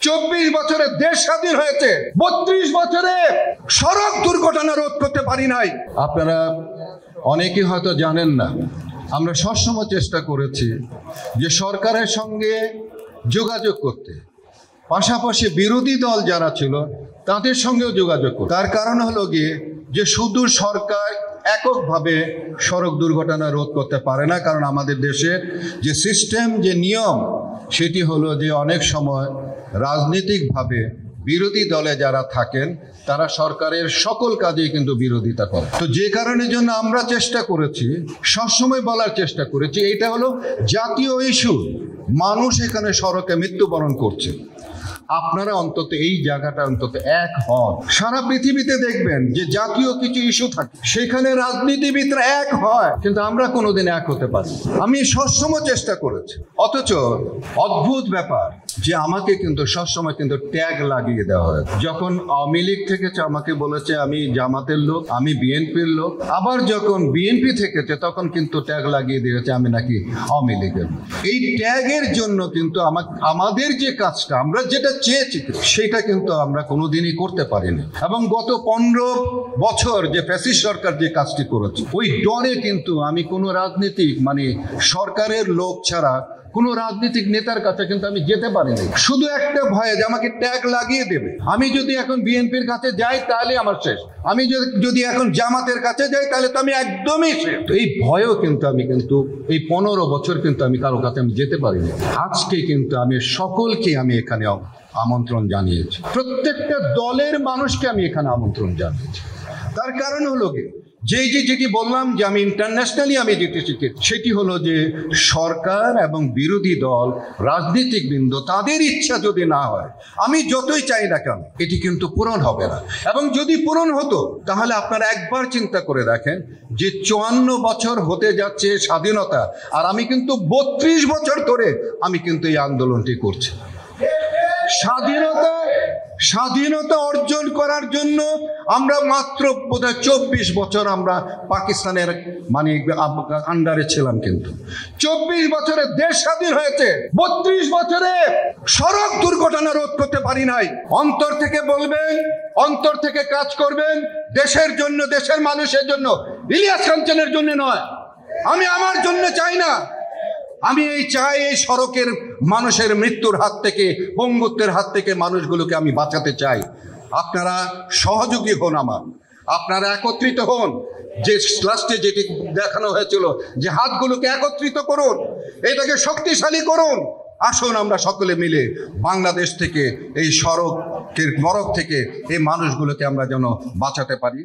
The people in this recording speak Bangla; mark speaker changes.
Speaker 1: 24 বছরে দেশ স্বাধীন হয়েছে, 32 বছরে সড়ক দুর্ঘটনা রোধ করতে পারি নাই। আপনারা অনেকেই হয়তো জানেন না, আমরা সবসময় চেষ্টা করেছি যে সরকারের সঙ্গে যোগাযোগ করতে, পাশাপাশি বিরোধী দল যারা ছিল তাদের সঙ্গেও যোগাযোগ করতে। তার কারণ হলো গিয়ে যে শুধু সরকার এককভাবে সড়ক দুর্ঘটনা রোধ করতে পারে না, কারণ আমাদের দেশের যে সিস্টেম, যে নিয়ম, সেটি হলো যে অনেক সময় রাজনৈতিকভাবে বিরোধী দলে যারা থাকেন তারা সরকারের সকল কাজেই কিন্তু বিরোধিতা করে। তো যে কারণের জন্য আমরা চেষ্টা করেছি, সবসময় বলার চেষ্টা করেছি, এটা হলো জাতীয় ইস্যু। মানুষ এখানে সড়কে মৃত্যুবরণ করছে, আপনারা অন্তত এই জায়গাটা অন্তত এক হন। সারা পৃথিবীতে দেখবেন যে জাতীয় কিছু ইস্যু থাকে, সেখানে রাজনীতিবিদরা এক হয়, কিন্তু আমরা কোনোদিন এক হতে পারি। আমি সবসময় চেষ্টা করেছি, অথচ অদ্ভুত ব্যাপার যে আমাকে কিন্তু সবসময় কিন্তু ট্যাগ লাগিয়ে দেওয়া হয়। যখন আওয়ামী লীগ থেকেছে আমাকে বলেছে আমি জামাতের লোক, আমি বিএনপির লোক। আবার যখন বিএনপি থেকেছে তখন কিন্তু ট্যাগ লাগিয়ে দিয়েছে আমি নাকি আওয়ামী লীগের। এই ট্যাগের জন্য কিন্তু আমাদের যে কাজটা, আমরা যেটা চেয়েছি সেটা কিন্তু আমরা কোনোদিনই করতে পারিনি। এবং গত 15 বছর যে ফ্যাসিস্ট সরকার যে কাজটি করেছে, ওই ডরে কিন্তু আমি কোনো রাজনীতিক সরকারের লোক ছাড়া কোনো রাজনৈতিক নেতার কাছে কিন্তু আমি যেতে পারিনি, শুধু একটা ভয়ে যে আমাকে ট্যাগ লাগিয়ে দেবে। আমি যদি এখন বিএনপির কাছে যাই তাহলে আমার শেষ, আমি যদি এখন জামাতের কাছে যাই তাহলে তো আমি একদমই শেষ। এই ভয়েও কিন্তু আমি এই 15 বছর কিন্তু আমি কারো কাছে আমি যেতে পারিনি। আজকে কিন্তু আমি সকলকে আমি এখানে আমন্ত্রণ জানিয়েছি, প্রত্যেকটা দলের মানুষকে আমি এখানে আমন্ত্রণ জানিয়েছি। তার কারণ হলো কি, যেটি বললাম যে আমি ইন্টারন্যাশনালি আমি যেটি শিখেছি, সেটি হলো যে সরকার এবং বিরোধী দল, রাজনীতিকবৃন্দ, তাদের ইচ্ছা যদি না হয়, আমি যতই চাই না কেন, এটি কিন্তু পূরণ হবে না। এবং যদি পূরণ হতো তাহলে আপনারা একবার চিন্তা করে দেখেন যে 54 বছর হতে যাচ্ছে স্বাধীনতা, আর আমি কিন্তু 32 বছর ধরে আমি কিন্তু এই আন্দোলনটি করছি। স্বাধীনতা অর্জন করার জন্য আমরা মাত্র বোধহয় 24 বছর আমরা পাকিস্তানের আন্ডারে ছিলাম, কিন্তু 24 বছরে দেশ স্বাধীন হয়েছে, 32 বছরে সড়ক দুর্ঘটনা রোধ করতে পারি নাই। অন্তর থেকে বলবেন, অন্তর থেকে কাজ করবেন দেশের জন্য, দেশের মানুষের জন্য, ইলিয়াস কাঞ্চনের জন্য নয়। আমি আমার জন্য চাই না, আমি চাই এই সড়কের মানুষের মৃত্যুর হাত থেকে, পঙ্গুত্বের হাত থেকে মানুষগুলোকে আমি বাঁচাতে চাই। আপনারা সহযোগী হন আমার, আপনারা একত্রিত হন। যে লাস্টে যেটি দেখানো হয়েছিল যে হাতগুলোকে একত্রিত করুন, এটাকে শক্তিশালী করুন। আসুন আমরা সকলে মিলে বাংলাদেশ থেকে, এই সড়কের নরক থেকে এই মানুষগুলোকে আমরা যেন বাঁচাতে পারি।